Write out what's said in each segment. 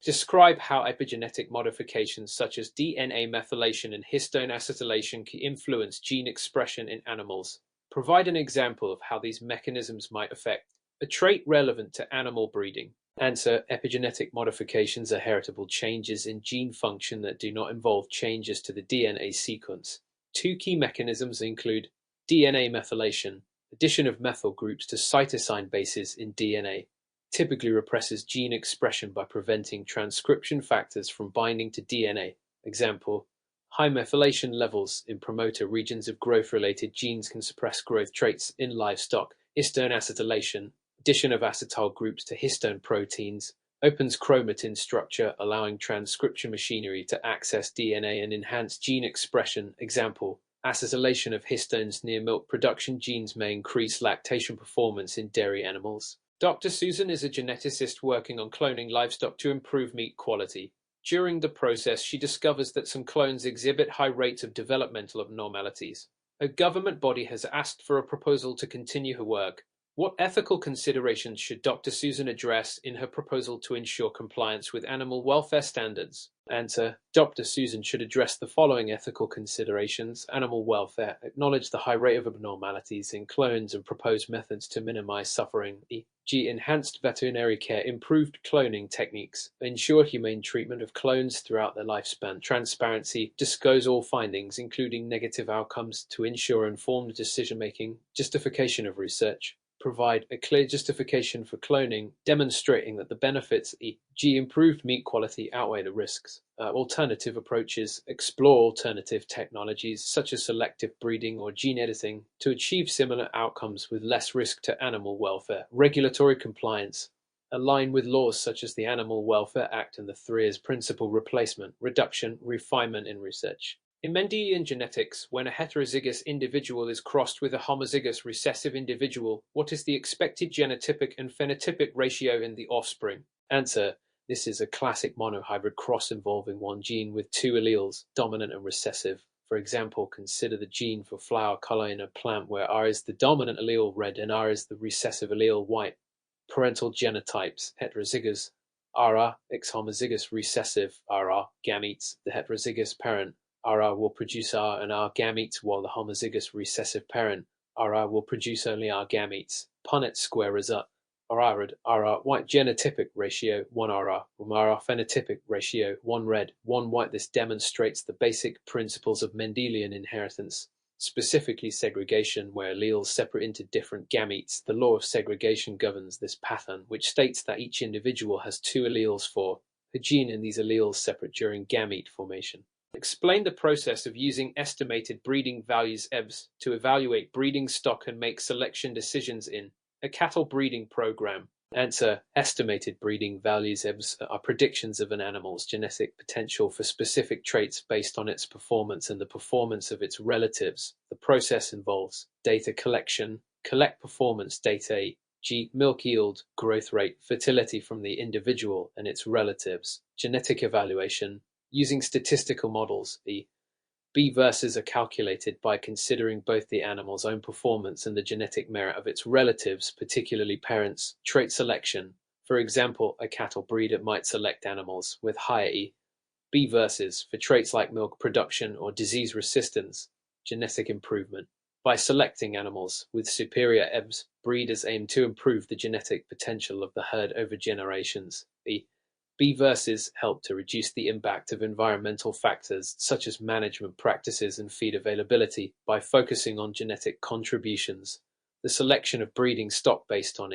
Describe how epigenetic modifications such as DNA methylation and histone acetylation can influence gene expression in animals. Provide an example of how these mechanisms might affect a trait relevant to animal breeding. Answer: epigenetic modifications are heritable changes in gene function that do not involve changes to the DNA sequence. Two key mechanisms include DNA methylation, addition of methyl groups to cytosine bases in DNA, typically represses gene expression by preventing transcription factors from binding to DNA. Example: high methylation levels in promoter regions of growth-related genes can suppress growth traits in livestock. Histone acetylation, addition of acetyl groups to histone proteins, opens chromatin structure, allowing transcription machinery to access DNA and enhance gene expression. Example: acetylation of histones near milk production genes may increase lactation performance in dairy animals. Dr. Susan is a geneticist working on cloning livestock to improve meat quality. During the process, she discovers that some clones exhibit high rates of developmental abnormalities. A government body has asked for a proposal to continue her work. What ethical considerations should Dr. Susan address in her proposal to ensure compliance with animal welfare standards? Answer: Dr. Susan should address the following ethical considerations: animal welfare, acknowledge the high rate of abnormalities in clones and propose methods to minimize suffering, e.g. enhanced veterinary care, improved cloning techniques, ensure humane treatment of clones throughout their lifespan, transparency, disclose all findings, including negative outcomes, to ensure informed decision-making, justification of research, provide a clear justification for cloning, demonstrating that the benefits, e.g. improved meat quality, outweigh the risks. Alternative approaches, explore alternative technologies such as selective breeding or gene editing to achieve similar outcomes with less risk to animal welfare. Regulatory compliance, align with laws such as the Animal Welfare Act and the 3Rs principle: replacement, reduction, refinement in research. In Mendelian genetics, when a heterozygous individual is crossed with a homozygous recessive individual, what is the expected genotypic and phenotypic ratio in the offspring? Answer: this is a classic monohybrid cross involving one gene with two alleles, dominant and recessive. For example, consider the gene for flower color in a plant where R is the dominant allele, red, and R is the recessive allele, white. Parental genotypes: heterozygous RR, X homozygous recessive RR gametes. The heterozygous parent RR will produce R and R gametes, while the homozygous recessive parent RR will produce only R gametes. Punnett square result: RR red, RR white. Genotypic ratio 1 RR, RR phenotypic ratio 1 red, 1 white. This demonstrates the basic principles of Mendelian inheritance, specifically segregation, where alleles separate into different gametes. The law of segregation governs this pattern, which states that each individual has two alleles for a gene, and these alleles separate during gamete formation. Explain the process of using estimated breeding values EVs to evaluate breeding stock and make selection decisions in a cattle breeding program. Answer: estimated breeding values EVs are predictions of an animal's genetic potential for specific traits based on its performance and the performance of its relatives. The process involves data collection, collect performance data, e.g. milk yield, growth rate, fertility from the individual and its relatives, genetic evaluation, using statistical models. The B versus are calculated by considering both the animal's own performance and the genetic merit of its relatives, particularly parents. Trait selection: for example, a cattle breeder might select animals with higher B versus for traits like milk production or disease resistance. Genetic improvement: by selecting animals with superior EBs, breeders aim to improve the genetic potential of the herd over generations. B versus help to reduce the impact of environmental factors such as management practices and feed availability by focusing on genetic contributions. The selection of breeding stock based on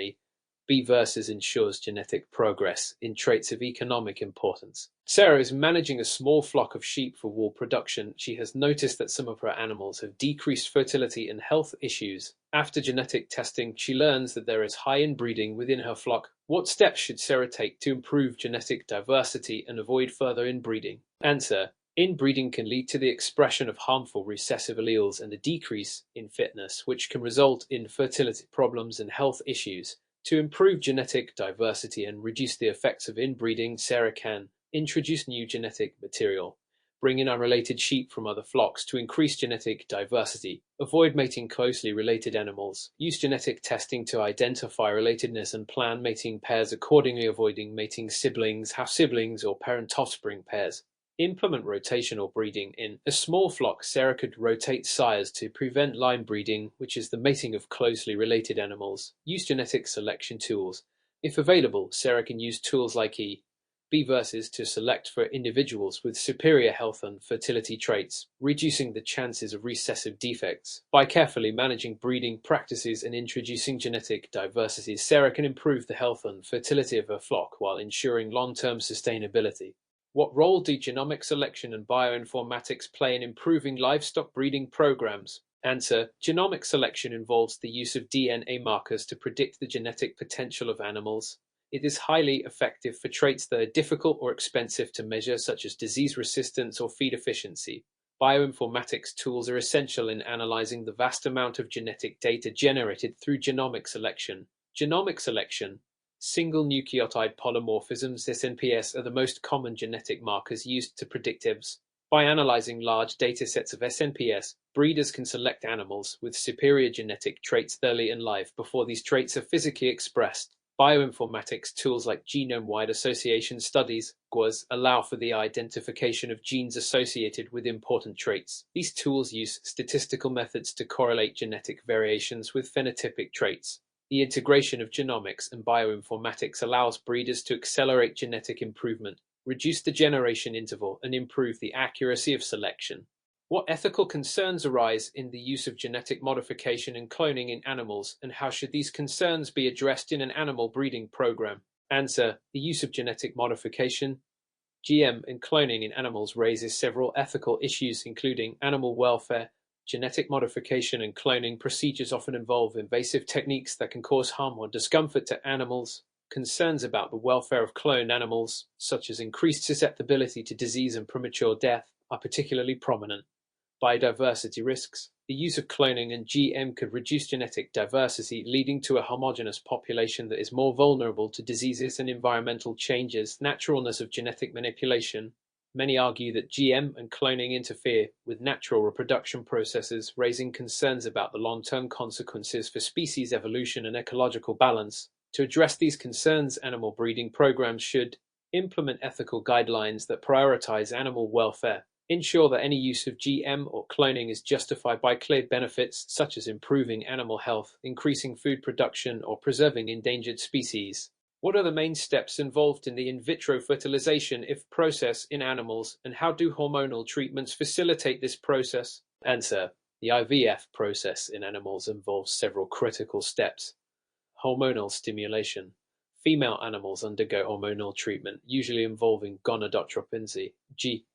B versus ensures genetic progress in traits of economic importance. Sarah is managing a small flock of sheep for wool production. She has noticed that some of her animals have decreased fertility and health issues. After genetic testing, she learns that there is high inbreeding within her flock. What steps should Sarah take to improve genetic diversity and avoid further inbreeding? Answer: inbreeding can lead to the expression of harmful recessive alleles and a decrease in fitness, which can result in fertility problems and health issues. To improve genetic diversity and reduce the effects of inbreeding, Sarah can introduce new genetic material, Bring in unrelated sheep from other flocks to increase genetic diversity. Avoid mating closely related animals. Use genetic testing to identify relatedness and plan mating pairs accordingly, avoiding mating siblings, half-siblings, or parent-offspring pairs. Implement rotational breeding. In a small flock, Sarah could rotate sires to prevent line breeding, which is the mating of closely related animals. Use genetic selection tools. If available, Sarah can use tools like B versus to select for individuals with superior health and fertility traits, reducing the chances of recessive defects. By carefully managing breeding practices and introducing genetic diversity, Sarah can improve the health and fertility of her flock while ensuring long-term sustainability. What role do genomic selection and bioinformatics play in improving livestock breeding programs? Answer: genomic selection involves the use of DNA markers to predict the genetic potential of animals. It is highly effective for traits that are difficult or expensive to measure, such as disease resistance or feed efficiency. Bioinformatics tools are essential in analyzing the vast amount of genetic data generated through genomic selection. Genomic selection. Single nucleotide polymorphisms (SNPs) are the most common genetic markers used to predict EBs. By analyzing large datasets of SNPs, breeders can select animals with superior genetic traits early in life before these traits are physically expressed. Bioinformatics tools like genome-wide association studies (GWAS) allow for the identification of genes associated with important traits. These tools use statistical methods to correlate genetic variations with phenotypic traits. The integration of genomics and bioinformatics allows breeders to accelerate genetic improvement, reduce the generation interval, and improve the accuracy of selection. What ethical concerns arise in the use of genetic modification and cloning in animals, and how should these concerns be addressed in an animal breeding program? Answer: the use of genetic modification, GM, and cloning in animals raises several ethical issues, including animal welfare. Genetic modification and cloning procedures often involve invasive techniques that can cause harm or discomfort to animals. Concerns about the welfare of cloned animals, such as increased susceptibility to disease and premature death, are particularly prominent. Biodiversity risks. The use of cloning and GM could reduce genetic diversity, leading to a homogeneous population that is more vulnerable to diseases and environmental changes. Naturalness of genetic manipulation. Many argue that GM and cloning interfere with natural reproduction processes, raising concerns about the long-term consequences for species evolution and ecological balance. To address these concerns, animal breeding programs should implement ethical guidelines that prioritize animal welfare, ensure that any use of GM or cloning is justified by clear benefits such as improving animal health, increasing food production, or preserving endangered species. What are the main steps involved in the in vitro fertilization if process in animals, and how do hormonal treatments facilitate this process? Answer: the IVF process in animals involves several critical steps. Hormonal stimulation. Female animals undergo hormonal treatment, usually involving gonadotropin,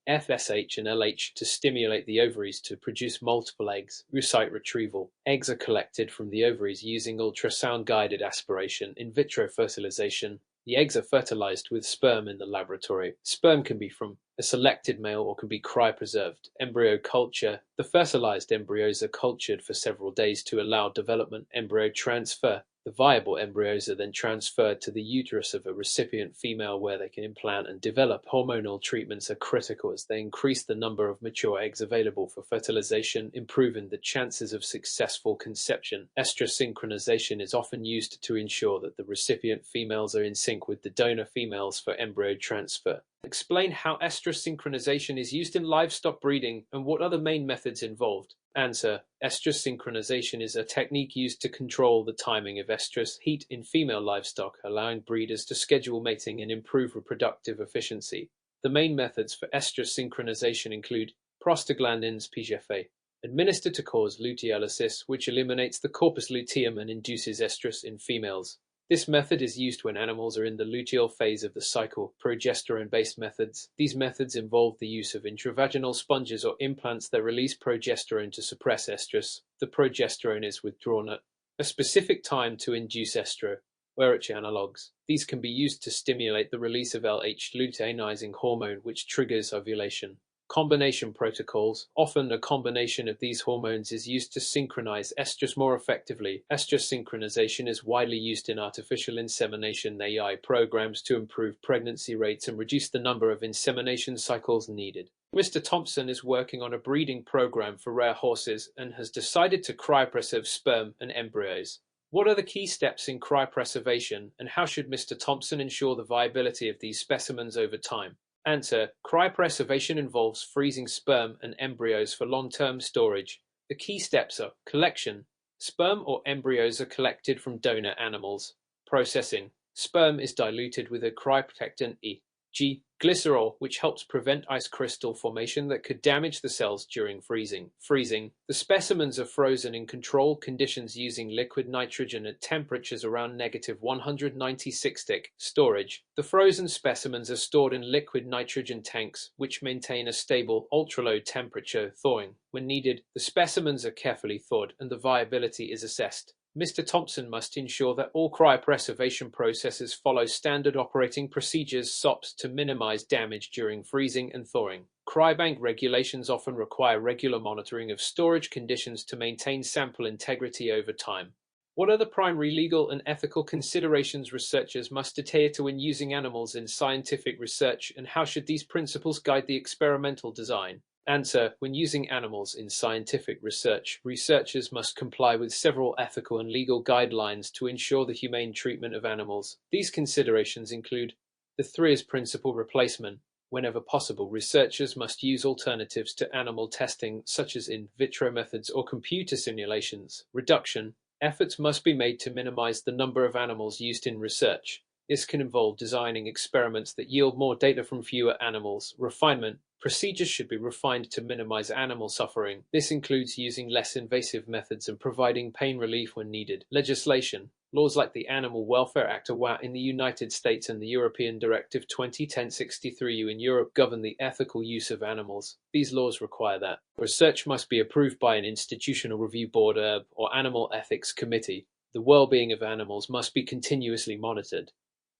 FSH, and LH, to stimulate the ovaries to produce multiple eggs. Oocyte retrieval. Eggs are collected from the ovaries using ultrasound-guided aspiration. In vitro fertilization. The eggs are fertilized with sperm in the laboratory. Sperm can be from a selected male or can be cryopreserved. Embryo culture. The fertilized embryos are cultured for several days to allow development. Embryo transfer. The viable embryos are then transferred to the uterus of a recipient female where they can implant and develop. Hormonal treatments are critical as they increase the number of mature eggs available for fertilization, improving the chances of successful conception. Estrous synchronization is often used to ensure that the recipient females are in sync with the donor females for embryo transfer. Explain how estrous synchronization is used in livestock breeding and what are the main methods involved. Answer: estrous synchronization is a technique used to control the timing of estrus heat in female livestock, allowing breeders to schedule mating and improve reproductive efficiency. The main methods for estrus synchronization include prostaglandins (PGFA), administered to cause luteolysis, which eliminates the corpus luteum and induces estrus in females. This method is used when animals are in the luteal phase of the cycle. Progesterone-based methods. These methods involve the use of intravaginal sponges or implants that release progesterone to suppress estrus. The progesterone is withdrawn at a specific time to induce estro. Weroch analogs. These can be used to stimulate the release of LH, luteinizing hormone, which triggers ovulation. Combination protocols. Often a combination of these hormones is used to synchronize estrus more effectively. Estrus synchronization is widely used in artificial insemination (AI) programs to improve pregnancy rates and reduce the number of insemination cycles needed. Mr. Thompson is working on a breeding program for rare horses and has decided to cryopreserve sperm and embryos. What are the key steps in cryopreservation, and how should Mr. Thompson ensure the viability of these specimens over time? Answer: cryopreservation involves freezing sperm and embryos for long-term storage. The key steps are collection. Sperm or embryos are collected from donor animals. Processing. Sperm is diluted with a cryoprotectant e.g., glycerol, which helps prevent ice crystal formation that could damage the cells during freezing. Freezing. The specimens are frozen in controlled conditions using liquid nitrogen at temperatures around -196 tick. Storage. The frozen specimens are stored in liquid nitrogen tanks, which maintain a stable, ultra-low temperature. Thawing. When needed, the specimens are carefully thawed and the viability is assessed. Mr. Thompson must ensure that all cryopreservation processes follow standard operating procedures (SOPs) to minimize damage during freezing and thawing. Cryobank regulations often require regular monitoring of storage conditions to maintain sample integrity over time. What are the primary legal and ethical considerations researchers must adhere to when using animals in scientific research, and how should these principles guide the experimental design? Answer: when using animals in scientific research, researchers must comply with several ethical and legal guidelines to ensure the humane treatment of animals. These considerations include the 3's principle: replacement. Whenever possible, researchers must use alternatives to animal testing, such as in vitro methods or computer simulations. Reduction. Efforts must be made to minimize the number of animals used in research. This can involve designing experiments that yield more data from fewer animals. Refinement. Procedures should be refined to minimize animal suffering. This includes using less invasive methods and providing pain relief when needed. Legislation. Laws like the Animal Welfare Act in the United States and the European Directive 2010/63/EU in Europe govern the ethical use of animals. These laws require that research must be approved by an institutional review board or animal ethics committee. The well-being of animals must be continuously monitored.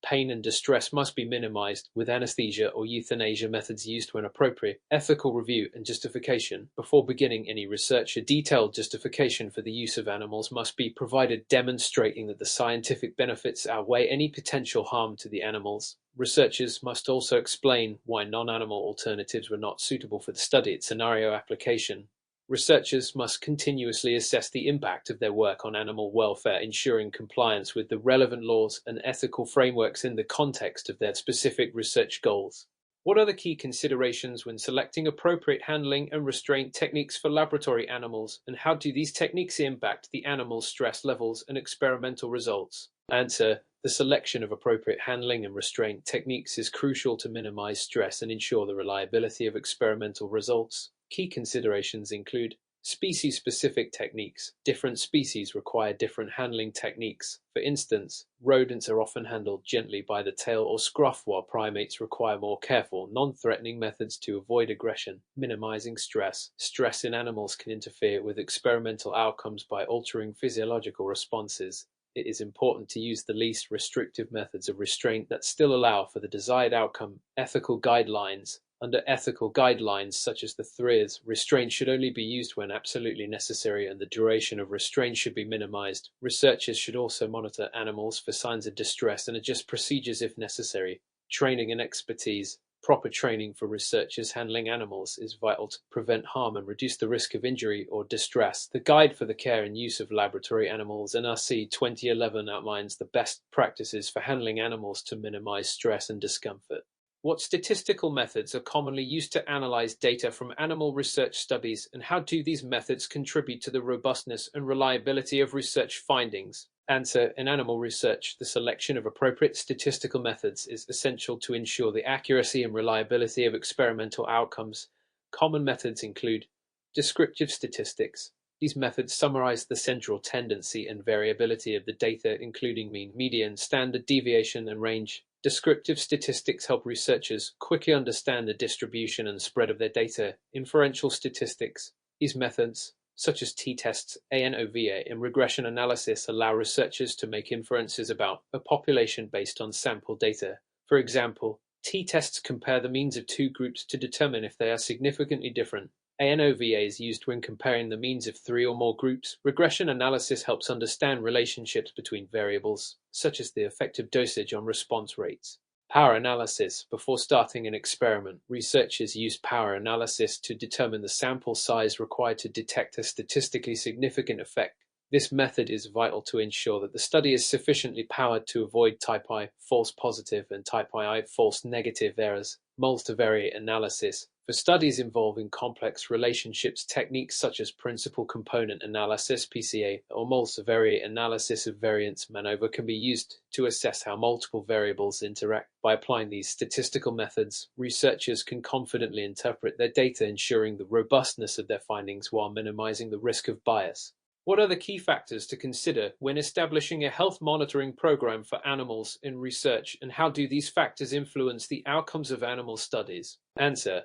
Pain and distress must be minimized, with anesthesia or euthanasia methods used when appropriate. Ethical review and justification. Before beginning any research, a detailed justification for the use of animals must be provided, demonstrating that the scientific benefits outweigh any potential harm to the animals. Researchers must also explain why non-animal alternatives were not suitable for the study at scenario application. Researchers must continuously assess the impact of their work on animal welfare, ensuring compliance with the relevant laws and ethical frameworks in the context of their specific research goals. What are the key considerations when selecting appropriate handling and restraint techniques for laboratory animals, and how do these techniques impact the animal's stress levels and experimental results? Answer: the selection of appropriate handling and restraint techniques is crucial to minimize stress and ensure the reliability of experimental results. Key considerations include species-specific techniques. Different species require different handling techniques. For instance, rodents are often handled gently by the tail or scruff, while primates require more careful, non-threatening methods to avoid aggression. Minimizing stress. Stress in animals can interfere with experimental outcomes by altering physiological responses. It is important to use the least restrictive methods of restraint that still allow for the desired outcome. Ethical guidelines. Under ethical guidelines such as the 3's, restraint should only be used when absolutely necessary, and the duration of restraint should be minimized. Researchers should also monitor animals for signs of distress and adjust procedures if necessary. Training and expertise. Proper training for researchers handling animals is vital to prevent harm and reduce the risk of injury or distress. The Guide for the Care and Use of Laboratory Animals, NRC 2011, outlines the best practices for handling animals to minimize stress and discomfort. What statistical methods are commonly used to analyze data from animal research studies, and how do these methods contribute to the robustness and reliability of research findings? Answer: in animal research, the selection of appropriate statistical methods is essential to ensure the accuracy and reliability of experimental outcomes. Common methods include descriptive statistics. These methods summarize the central tendency and variability of the data, including mean, median, standard deviation, and range. Descriptive statistics help researchers quickly understand the distribution and spread of their data. Inferential statistics. These methods, such as t-tests, ANOVA, and regression analysis, allow researchers to make inferences about a population based on sample data. For example, t-tests compare the means of two groups to determine if they are significantly different. ANOVA is used when comparing the means of 3 or more groups. Regression analysis helps understand relationships between variables, such as the effective dosage on response rates. Power analysis. Before starting an experiment, researchers use power analysis to determine the sample size required to detect a statistically significant effect. This method is vital to ensure that the study is sufficiently powered to avoid type I false positive and type II false negative errors. Multivariate analysis. For studies involving complex relationships, techniques such as principal component analysis (PCA) or multivariate analysis of variance MANOVA can be used to assess how multiple variables interact. By applying these statistical methods, researchers can confidently interpret their data, ensuring the robustness of their findings while minimizing the risk of bias. What are the key factors to consider when establishing a health monitoring program for animals in research, and how do these factors influence the outcomes of animal studies? Answer: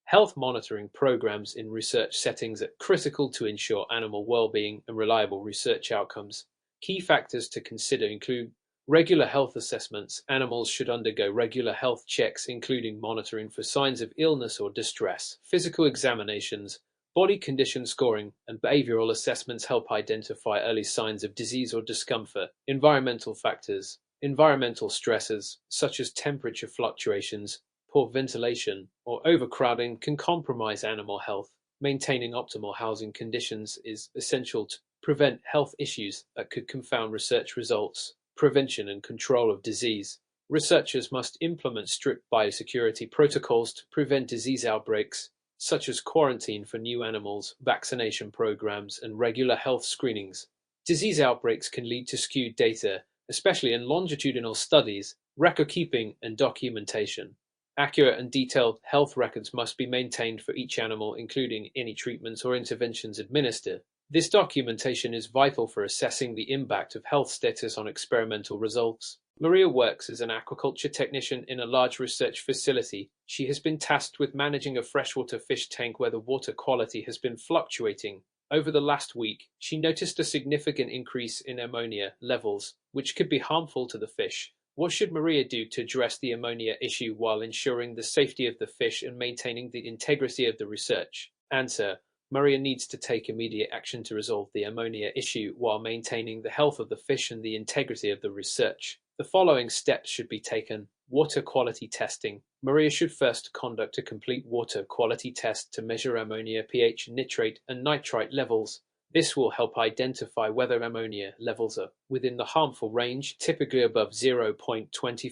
health monitoring programs in research settings are critical to ensure animal well-being and reliable research outcomes. Key factors to consider include regular health assessments. Animals should undergo regular health checks, including monitoring for signs of illness or distress. Physical examinations, body condition scoring, and behavioral assessments help identify early signs of disease or discomfort. Environmental factors. Environmental stresses, such as temperature fluctuations, poor ventilation, or overcrowding, can compromise animal health. Maintaining optimal housing conditions is essential to prevent health issues that could confound research results. Prevention and control of disease. Researchers must implement strict biosecurity protocols to prevent disease outbreaks, such as quarantine for new animals, vaccination programs, and regular health screenings. Disease outbreaks can lead to skewed data, especially in longitudinal studies. Record keeping and documentation. Accurate and detailed health records must be maintained for each animal, including any treatments or interventions administered. This documentation is vital for assessing the impact of health status on experimental results. Maria works as an aquaculture technician in a large research facility. She has been tasked with managing a freshwater fish tank where the water quality has been fluctuating. Over the last week, she noticed a significant increase in ammonia levels, which could be harmful to the fish. What should Maria do to address the ammonia issue while ensuring the safety of the fish and maintaining the integrity of the research? Answer: Maria needs to take immediate action to resolve the ammonia issue while maintaining the health of the fish and the integrity of the research. The following steps should be taken. Water quality testing. Maria should first conduct a complete water quality test to measure ammonia, pH, nitrate, and nitrite levels. This will help identify whether ammonia levels are within the harmful range, typically above 0.25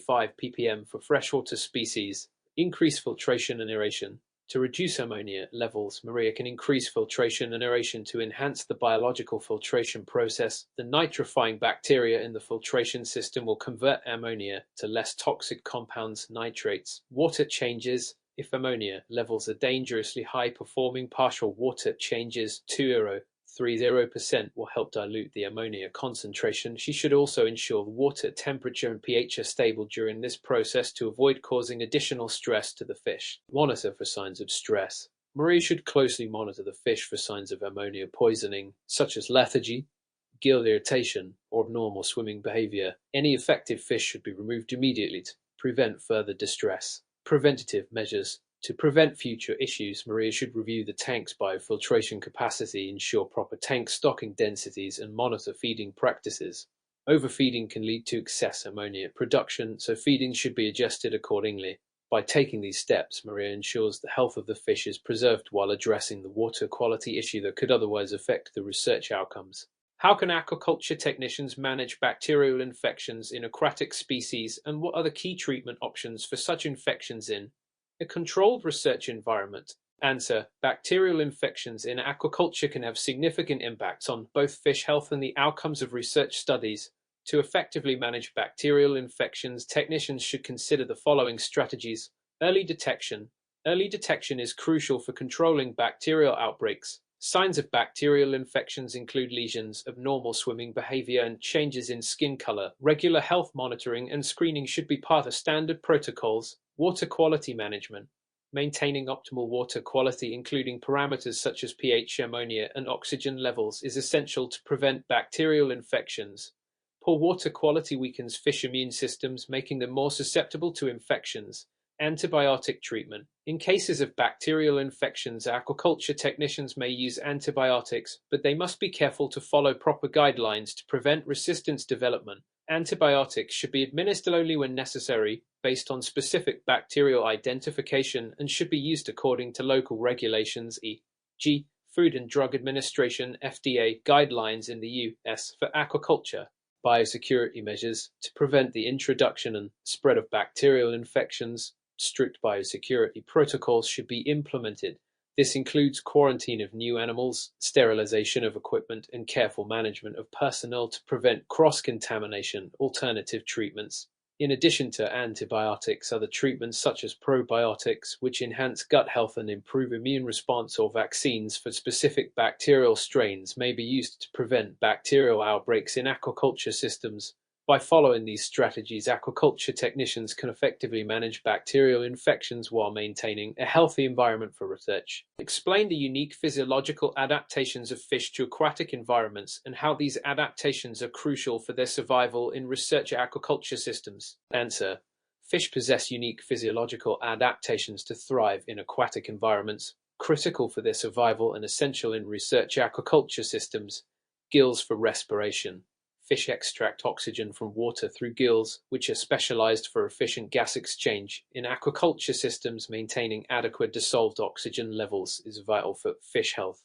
ppm for freshwater species. Increase filtration and aeration. To reduce ammonia levels, Maria can increase filtration and aeration to enhance the biological filtration process. The nitrifying bacteria in the filtration system will convert ammonia to less toxic compounds, nitrates. Water changes. If ammonia levels are dangerously high, performing partial water changes to 0.30% will help dilute the ammonia concentration. She should also ensure the water temperature and pH are stable during this process to avoid causing additional stress to the fish. Monitor for signs of stress. Maria should closely monitor the fish for signs of ammonia poisoning, such as lethargy, gill irritation, or abnormal swimming behavior. Any affected fish should be removed immediately to prevent further distress. Preventative measures. To prevent future issues, Maria should review the tank's biofiltration capacity, ensure proper tank stocking densities, and monitor feeding practices. Overfeeding can lead to excess ammonia production, so feeding should be adjusted accordingly. By taking these steps, Maria ensures the health of the fish is preserved while addressing the water quality issue that could otherwise affect the research outcomes. How can aquaculture technicians manage bacterial infections in aquatic species, and what are the key treatment options for such infections in a controlled research environment? Answer: bacterial infections in aquaculture can have significant impacts on both fish health and the outcomes of research studies. To effectively manage bacterial infections, technicians should consider the following strategies. Early detection. Early detection is crucial for controlling bacterial outbreaks. Signs of bacterial infections include lesions, abnormal swimming behavior, and changes in skin color. Regular health monitoring and screening should be part of standard protocols. Water quality management. Maintaining optimal water quality, including parameters such as pH, ammonia, and oxygen levels, is essential to prevent bacterial infections. Poor water quality weakens fish immune systems, making them more susceptible to infections. Antibiotic treatment. In cases of bacterial infections, aquaculture technicians may use antibiotics, but they must be careful to follow proper guidelines to prevent resistance development. Antibiotics should be administered only when necessary, based on specific bacterial identification, and should be used according to local regulations, e.g., Food and Drug Administration (FDA) guidelines in the U.S. for aquaculture. Biosecurity measures to prevent the introduction and spread of bacterial infections. Strict biosecurity protocols should be implemented. This includes quarantine of new animals, sterilization of equipment, and careful management of personnel to prevent cross-contamination. Alternative treatments. In addition to antibiotics, other treatments such as probiotics, which enhance gut health and improve immune response, or vaccines for specific bacterial strains may be used to prevent bacterial outbreaks in aquaculture systems. By following these strategies, aquaculture technicians can effectively manage bacterial infections while maintaining a healthy environment for research. Explain the unique physiological adaptations of fish to aquatic environments and how these adaptations are crucial for their survival in research aquaculture systems. Answer: Fish possess unique physiological adaptations to thrive in aquatic environments, critical for their survival and essential in research aquaculture systems. Gills for respiration. Fish extract oxygen from water through gills, which are specialized for efficient gas exchange. In aquaculture systems, maintaining adequate dissolved oxygen levels is vital for fish health.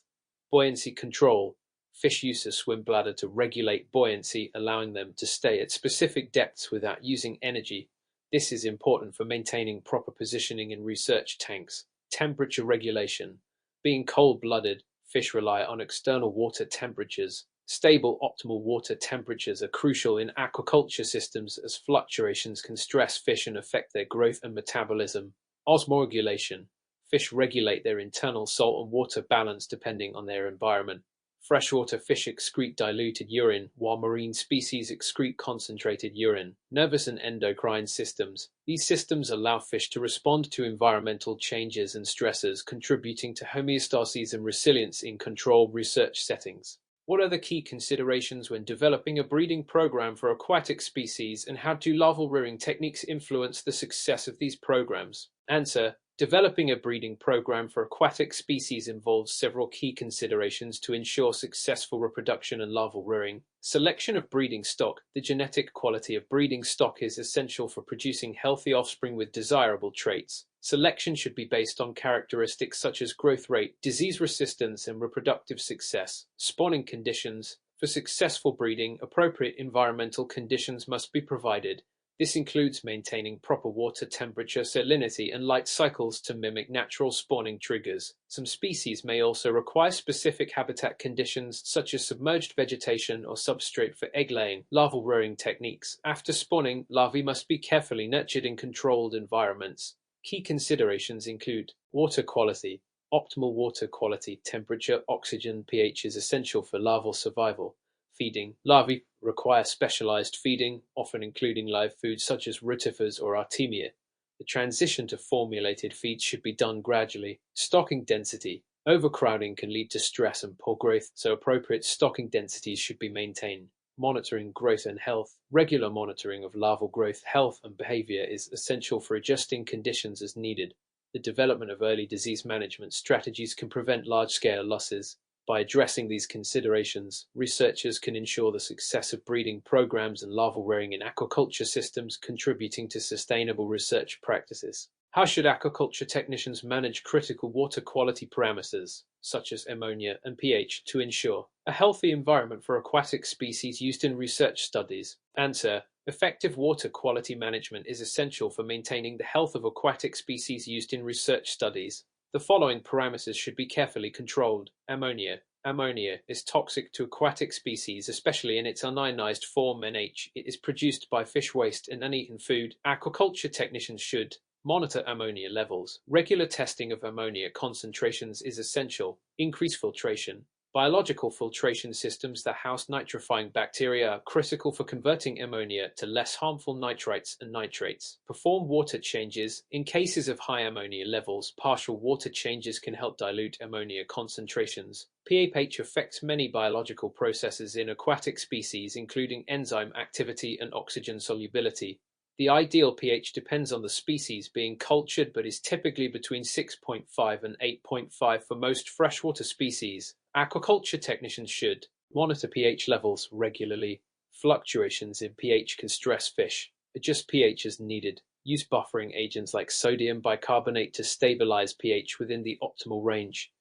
Buoyancy control. Fish use a swim bladder to regulate buoyancy, allowing them to stay at specific depths without using energy. This is important for maintaining proper positioning in research tanks. Temperature regulation. Being cold-blooded, fish rely on external water temperatures. Stable, optimal water temperatures are crucial in aquaculture systems, as fluctuations can stress fish and affect their growth and metabolism. Osmoregulation. Fish regulate their internal salt and water balance depending on their environment. Freshwater fish excrete diluted urine, while marine species excrete concentrated urine. Nervous and endocrine systems. These systems allow fish to respond to environmental changes and stresses, contributing to homeostasis and resilience in controlled research settings. What are the key considerations when developing a breeding program for aquatic species, and how do larval rearing techniques influence the success of these programs? Answer: Developing a breeding program for aquatic species involves several key considerations to ensure successful reproduction and larval rearing. Selection of breeding stock. The genetic quality of breeding stock is essential for producing healthy offspring with desirable traits. Selection should be based on characteristics such as growth rate, disease resistance, and reproductive success. Spawning conditions. For successful breeding, appropriate environmental conditions must be provided. This includes maintaining proper water temperature, salinity, and light cycles to mimic natural spawning triggers. Some species may also require specific habitat conditions, such as submerged vegetation or substrate for egg-laying. Larval rearing techniques. After spawning, larvae must be carefully nurtured in controlled environments. Key considerations include water quality. Optimal water quality, temperature, oxygen, pH is essential for larval survival. Feeding. Larvae require specialized feeding, often including live foods such as rotifers or artemia. The transition to formulated feeds should be done gradually. Stocking density. Overcrowding can lead to stress and poor growth, so appropriate stocking densities should be maintained. Monitoring growth and health. Regular monitoring of larval growth, health, and behavior is essential for adjusting conditions as needed. The development of early disease management strategies can prevent large-scale losses. By addressing these considerations, researchers can ensure the success of breeding programs and larval rearing in aquaculture systems, contributing to sustainable research practices. How should aquaculture technicians manage critical water quality parameters, such as ammonia and pH, to ensure a healthy environment for aquatic species used in research studies? Answer: Effective water quality management is essential for maintaining the health of aquatic species used in research studies. The following parameters should be carefully controlled. Ammonia. Ammonia is toxic to aquatic species, especially in its unionized form NH. It is produced by fish waste and uneaten food. Aquaculture technicians should monitor ammonia levels. Regular testing of ammonia concentrations is essential. Increase filtration. Biological filtration systems that house nitrifying bacteria are critical for converting ammonia to less harmful nitrites and nitrates. Perform water changes. In cases of high ammonia levels, partial water changes can help dilute ammonia concentrations. pH affects many biological processes in aquatic species, including enzyme activity and oxygen solubility. The ideal pH depends on the species being cultured, but is typically between 6.5 and 8.5 for most freshwater species. Aquaculture technicians should monitor pH levels regularly. Fluctuations in pH can stress fish. Adjust pH as needed. Use buffering agents like sodium bicarbonate to stabilize pH within the optimal range.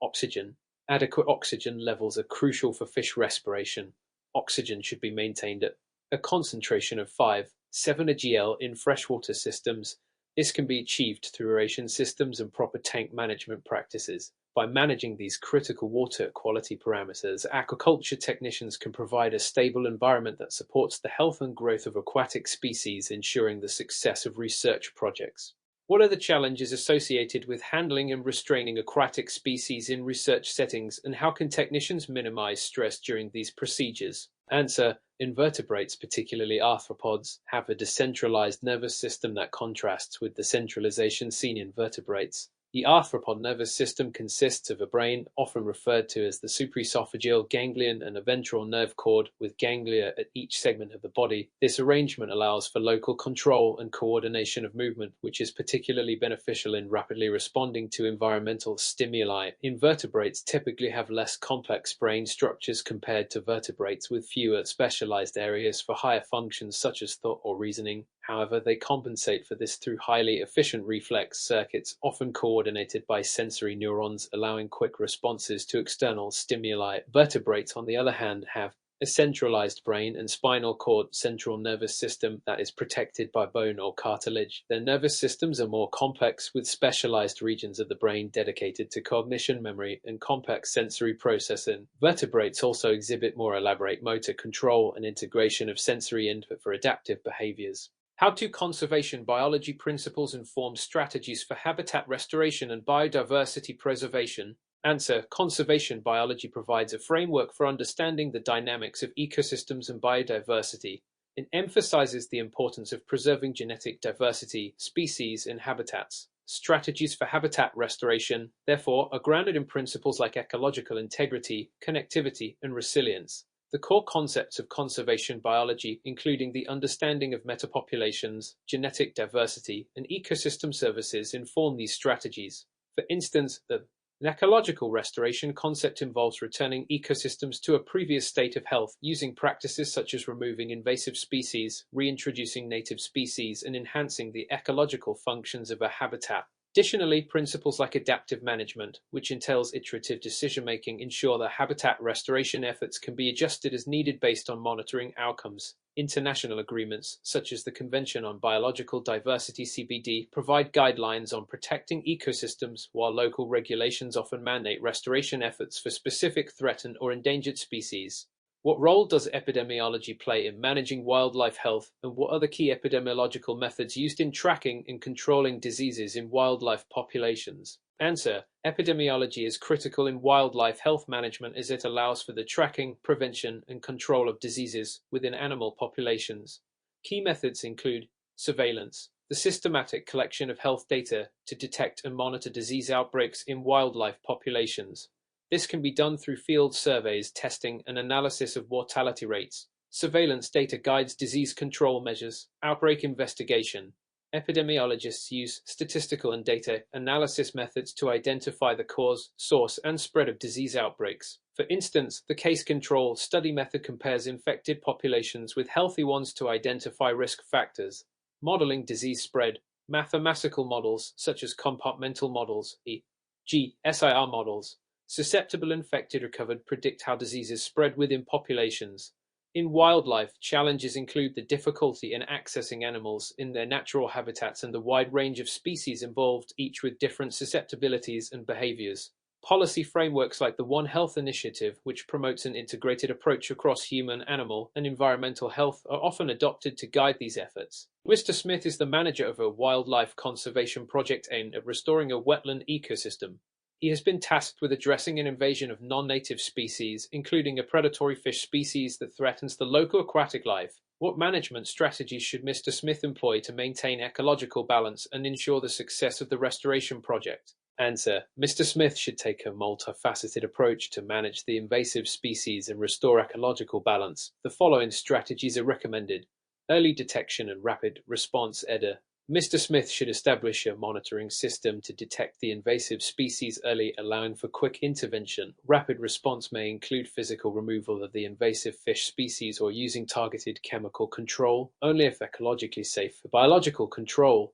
Oxygen. Adequate oxygen levels are crucial for fish respiration. Oxygen should be maintained at a concentration of 5-7 gl in freshwater systems. This can be achieved through aeration systems and proper tank management practices. By managing these critical water quality parameters, aquaculture technicians can provide a stable environment that supports the health and growth of aquatic species, ensuring the success of research projects. What are the challenges associated with handling and restraining aquatic species in research settings, and how can technicians minimize stress during these procedures? Answer: invertebrates, particularly arthropods, have a decentralized nervous system that contrasts with the centralization seen in vertebrates. The arthropod nervous system consists of a brain, often referred to as the supraesophageal ganglion, and a ventral nerve cord with ganglia at each segment of the body. This arrangement allows for local control and coordination of movement, which is particularly beneficial in rapidly responding to environmental stimuli. Invertebrates typically have less complex brain structures compared to vertebrates, with fewer specialized areas for higher functions such as thought or reasoning. However, they compensate for this through highly efficient reflex circuits, often coordinated by sensory neurons, allowing quick responses to external stimuli. Vertebrates, on the other hand, have a centralized brain and spinal cord central nervous system that is protected by bone or cartilage. Their nervous systems are more complex, with specialized regions of the brain dedicated to cognition, memory, and complex sensory processing. Vertebrates also exhibit more elaborate motor control and integration of sensory input for adaptive behaviors. How do conservation biology principles inform strategies for habitat restoration and biodiversity preservation? Answer: conservation biology provides a framework for understanding the dynamics of ecosystems and biodiversity. It emphasizes the importance of preserving genetic diversity, species, and habitats. Strategies for habitat restoration, therefore, are grounded in principles like ecological integrity, connectivity, and resilience. The core concepts of conservation biology, including the understanding of metapopulations, genetic diversity, and ecosystem services, inform these strategies. For instance, an ecological restoration concept involves returning ecosystems to a previous state of health using practices such as removing invasive species, reintroducing native species, and enhancing the ecological functions of a habitat. Additionally, principles like adaptive management, which entails iterative decision-making, ensure that habitat restoration efforts can be adjusted as needed based on monitoring outcomes. International agreements, such as the Convention on Biological Diversity (CBD), provide guidelines on protecting ecosystems, while local regulations often mandate restoration efforts for specific threatened or endangered species. What role does epidemiology play in managing wildlife health, and what are the key epidemiological methods used in tracking and controlling diseases in wildlife populations? Answer: epidemiology is critical in wildlife health management as it allows for the tracking, prevention, and control of diseases within animal populations. Key methods include surveillance, the systematic collection of health data to detect and monitor disease outbreaks in wildlife populations. This can be done through field surveys, testing, and analysis of mortality rates. Surveillance data guides disease control measures. Outbreak investigation. Epidemiologists use statistical and data analysis methods to identify the cause, source, and spread of disease outbreaks. For instance, the case control study method compares infected populations with healthy ones to identify risk factors. Modeling disease spread. Mathematical models, such as compartmental models, e.g., SIR models, susceptible, infected, recovered, predict how diseases spread within populations. In wildlife, challenges include the difficulty in accessing animals in their natural habitats and the wide range of species involved, each with different susceptibilities and behaviors. Policy frameworks like the One Health Initiative, which promotes an integrated approach across human, animal, and environmental health, are often adopted to guide these efforts. Mr. Smith is the manager of a wildlife conservation project aimed at restoring a wetland ecosystem. He has been tasked with addressing an invasion of non-native species, including a predatory fish species that threatens the local aquatic life. What management strategies should Mr. Smith employ to maintain ecological balance and ensure the success of the restoration project? Answer: Mr. Smith should take a multifaceted approach to manage the invasive species and restore ecological balance. The following strategies are recommended. Early detection and rapid response EDA. Mr. Smith should establish a monitoring system to detect the invasive species early, allowing for quick intervention. Rapid response may include physical removal of the invasive fish species or using targeted chemical control, only if ecologically safe. For biological control,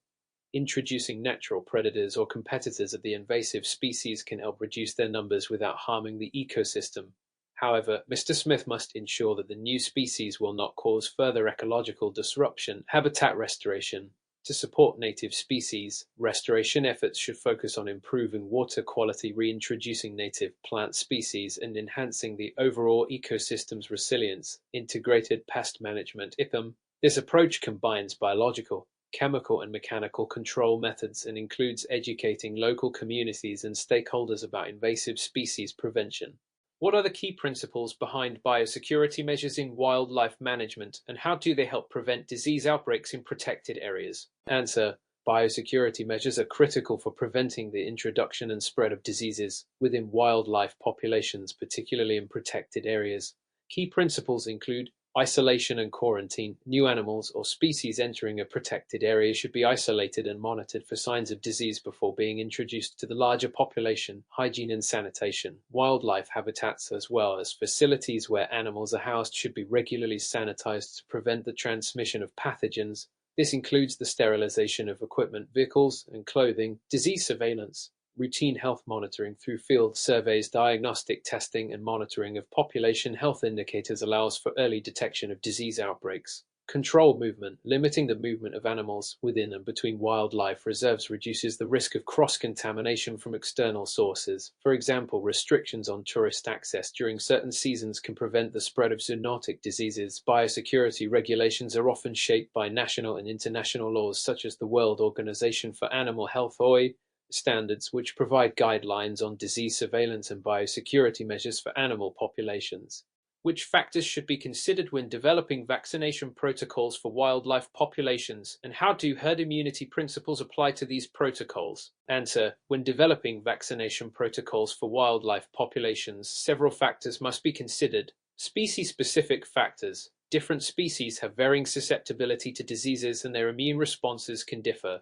introducing natural predators or competitors of the invasive species can help reduce their numbers without harming the ecosystem. However, Mr. Smith must ensure that the new species will not cause further ecological disruption. Habitat restoration. To support native species, restoration efforts should focus on improving water quality, reintroducing native plant species, and enhancing the overall ecosystem's resilience. Integrated pest management (IPM). This approach combines biological, chemical, and mechanical control methods and includes educating local communities and stakeholders about invasive species prevention. What are the key principles behind biosecurity measures in wildlife management, and how do they help prevent disease outbreaks in protected areas? Answer: biosecurity measures are critical for preventing the introduction and spread of diseases within wildlife populations, particularly in protected areas. Key principles include isolation and quarantine. New animals or species entering a protected area should be isolated and monitored for signs of disease before being introduced to the larger population. Hygiene and sanitation. Wildlife habitats as well as facilities where animals are housed should be regularly sanitized to prevent the transmission of pathogens. This includes the sterilization of equipment, vehicles, and clothing. Disease surveillance. Routine health monitoring through field surveys, diagnostic testing, and monitoring of population health indicators allows for early detection of disease outbreaks. Control movement. Limiting the movement of animals within and between wildlife reserves reduces the risk of cross-contamination from external sources. For example, restrictions on tourist access during certain seasons can prevent the spread of zoonotic diseases. Biosecurity regulations are often shaped by national and international laws such as the World Organization for Animal Health (OIE) standards, which provide guidelines on disease surveillance and biosecurity measures for animal populations. Which factors should be considered when developing vaccination protocols for wildlife populations, and how do herd immunity principles apply to these protocols? Answer: when developing vaccination protocols for wildlife populations, several factors must be considered. Species-specific factors. Different species have varying susceptibility to diseases and their immune responses can differ.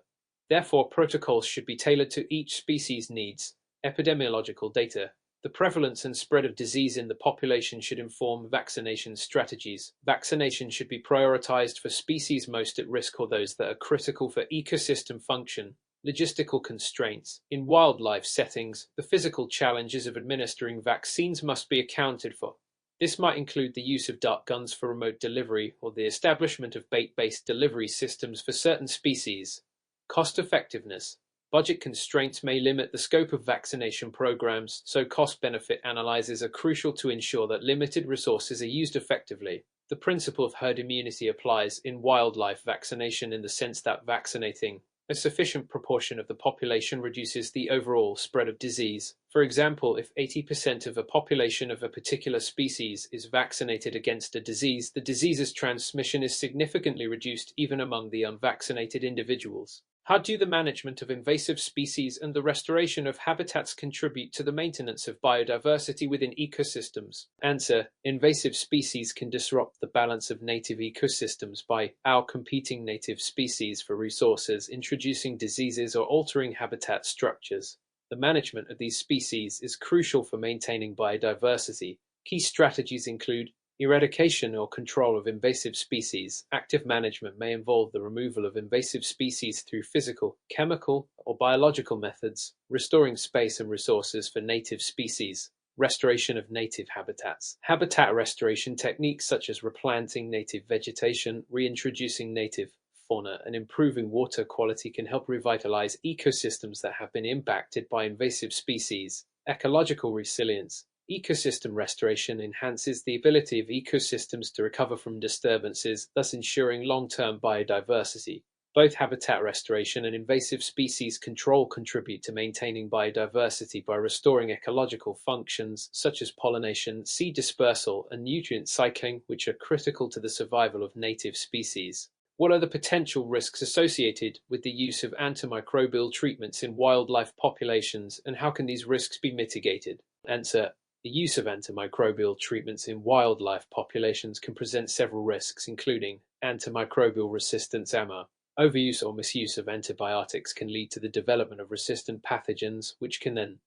Therefore, protocols should be tailored to each species' needs. Epidemiological data. The prevalence and spread of disease in the population should inform vaccination strategies. Vaccination should be prioritized for species most at risk or those that are critical for ecosystem function. Logistical constraints. In wildlife settings, the physical challenges of administering vaccines must be accounted for. This might include the use of dart guns for remote delivery or the establishment of bait-based delivery systems for certain species. Cost-effectiveness. Budget constraints may limit the scope of vaccination programs, so cost-benefit analyses are crucial to ensure that limited resources are used effectively. The principle of herd immunity applies in wildlife vaccination in the sense that vaccinating a sufficient proportion of the population reduces the overall spread of disease. For example, if 80% of a population of a particular species is vaccinated against a disease, the disease's transmission is significantly reduced even among the unvaccinated individuals. How do the management of invasive species and the restoration of habitats contribute to the maintenance of biodiversity within ecosystems? Answer: invasive species can disrupt the balance of native ecosystems by outcompeting native species for resources, introducing diseases, or altering habitat structures. The management of these species is crucial for maintaining biodiversity. Key strategies include eradication or control of invasive species. Active management may involve the removal of invasive species through physical, chemical, or biological methods, restoring space and resources for native species. Restoration of native habitats. Habitat restoration techniques such as replanting native vegetation, reintroducing native fauna, and improving water quality can help revitalize ecosystems that have been impacted by invasive species. Ecological resilience. Ecosystem restoration enhances the ability of ecosystems to recover from disturbances, thus ensuring long-term biodiversity. Both habitat restoration and invasive species control contribute to maintaining biodiversity by restoring ecological functions such as pollination, seed dispersal, and nutrient cycling, which are critical to the survival of native species. What are the potential risks associated with the use of antimicrobial treatments in wildlife populations, and how can these risks be mitigated? Answer: the use of antimicrobial treatments in wildlife populations can present several risks, including Antimicrobial resistance (AMR). Overuse or misuse of antibiotics can lead to the development of resistant pathogens, which can then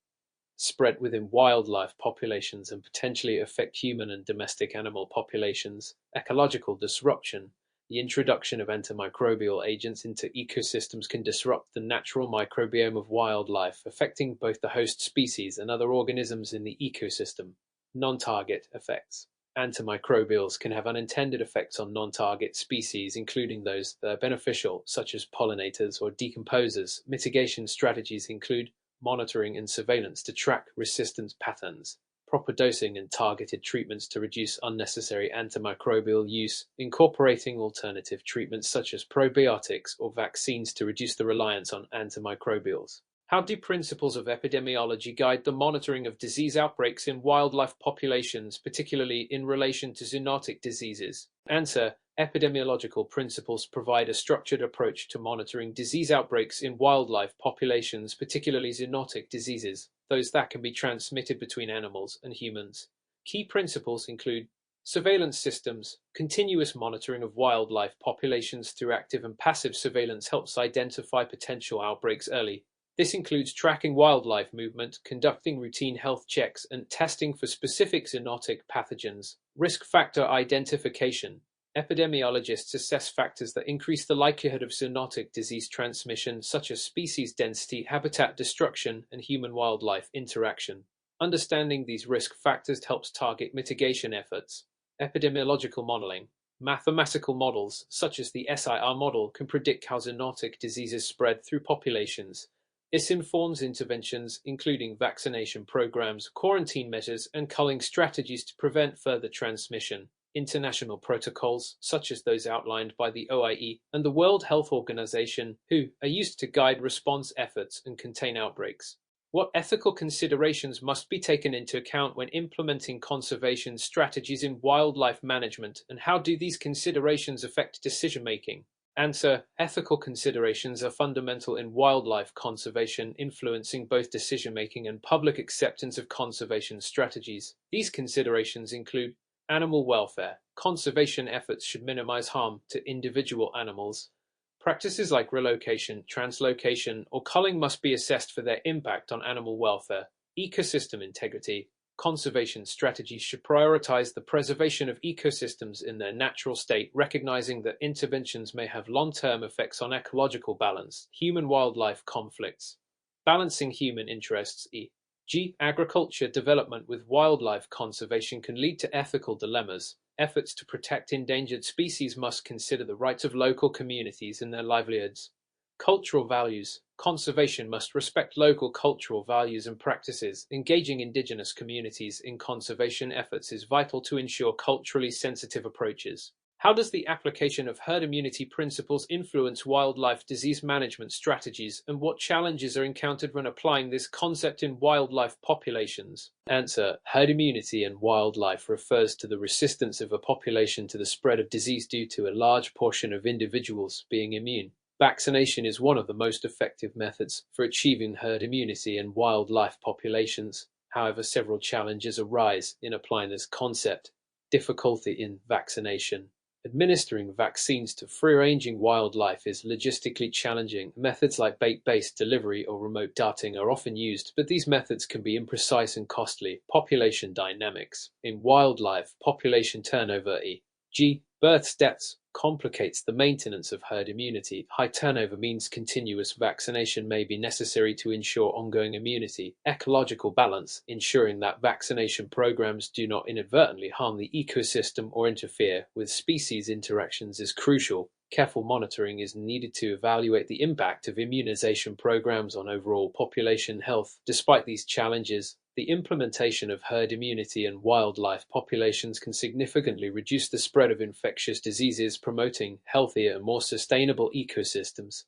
spread within wildlife populations and potentially affect human and domestic animal populations. Ecological disruption. The introduction of antimicrobial agents into ecosystems can disrupt the natural microbiome of wildlife, affecting both the host species and other organisms in the ecosystem. Non-target effects. Antimicrobials can have unintended effects on non-target species, including those that are beneficial, such as pollinators or decomposers. Mitigation strategies include monitoring and surveillance to track resistance patterns, proper dosing and targeted treatments to reduce unnecessary antimicrobial use, incorporating alternative treatments such as probiotics or vaccines to reduce the reliance on antimicrobials. How do principles of epidemiology guide the monitoring of disease outbreaks in wildlife populations, particularly in relation to zoonotic diseases? Answer: epidemiological principles provide a structured approach to monitoring disease outbreaks in wildlife populations, particularly zoonotic diseases, those that can be transmitted between animals and humans. Key principles include surveillance systems. Continuous monitoring of wildlife populations through active and passive surveillance helps identify potential outbreaks early. This includes tracking wildlife movement, conducting routine health checks, and testing for specific zoonotic pathogens. Risk factor identification. Epidemiologists assess factors that increase the likelihood of zoonotic disease transmission, such as species density, habitat destruction, and human-wildlife interaction. Understanding these risk factors helps target mitigation efforts. Epidemiological modeling. Mathematical models, such as the SIR model, can predict how zoonotic diseases spread through populations. This informs interventions, including vaccination programs, quarantine measures, and culling strategies to prevent further transmission. International protocols, such as those outlined by the OIE and the World Health Organization, WHO, are used to guide response efforts and contain outbreaks. What ethical considerations must be taken into account when implementing conservation strategies in wildlife management, and how do these considerations affect decision-making? Answer: ethical considerations are fundamental in wildlife conservation, influencing both decision-making and public acceptance of conservation strategies. These considerations include animal welfare. Conservation efforts should minimize harm to individual animals. Practices like relocation, translocation, or culling must be assessed for their impact on animal welfare. Ecosystem integrity. Conservation strategies should prioritize the preservation of ecosystems in their natural state, recognizing that interventions may have long-term effects on ecological balance. Human-wildlife conflicts. Balancing human interests, e.g., agriculture development with wildlife conservation can lead to ethical dilemmas. Efforts to protect endangered species must consider the rights of local communities and their livelihoods. Cultural values. Conservation must respect local cultural values and practices. Engaging indigenous communities in conservation efforts is vital to ensure culturally sensitive approaches. How does the application of herd immunity principles influence wildlife disease management strategies, and what challenges are encountered when applying this concept in wildlife populations? Answer: herd immunity in wildlife refers to the resistance of a population to the spread of disease due to a large portion of individuals being immune. Vaccination is one of the most effective methods for achieving herd immunity in wildlife populations. However, several challenges arise in applying this concept. Difficulty in vaccination. Administering vaccines to free-ranging wildlife is logistically challenging. Methods like bait-based delivery or remote darting are often used, but these methods can be imprecise and costly. Population dynamics. In wildlife, population turnover, e.g., birth deaths, complicates the maintenance of herd immunity. High turnover means continuous vaccination may be necessary to ensure ongoing immunity. Ecological balance, ensuring that vaccination programs do not inadvertently harm the ecosystem or interfere with species interactions, is crucial. Careful monitoring is needed to evaluate the impact of immunization programs on overall population health. Despite these challenges, the implementation of herd immunity in wildlife populations can significantly reduce the spread of infectious diseases, promoting healthier and more sustainable ecosystems.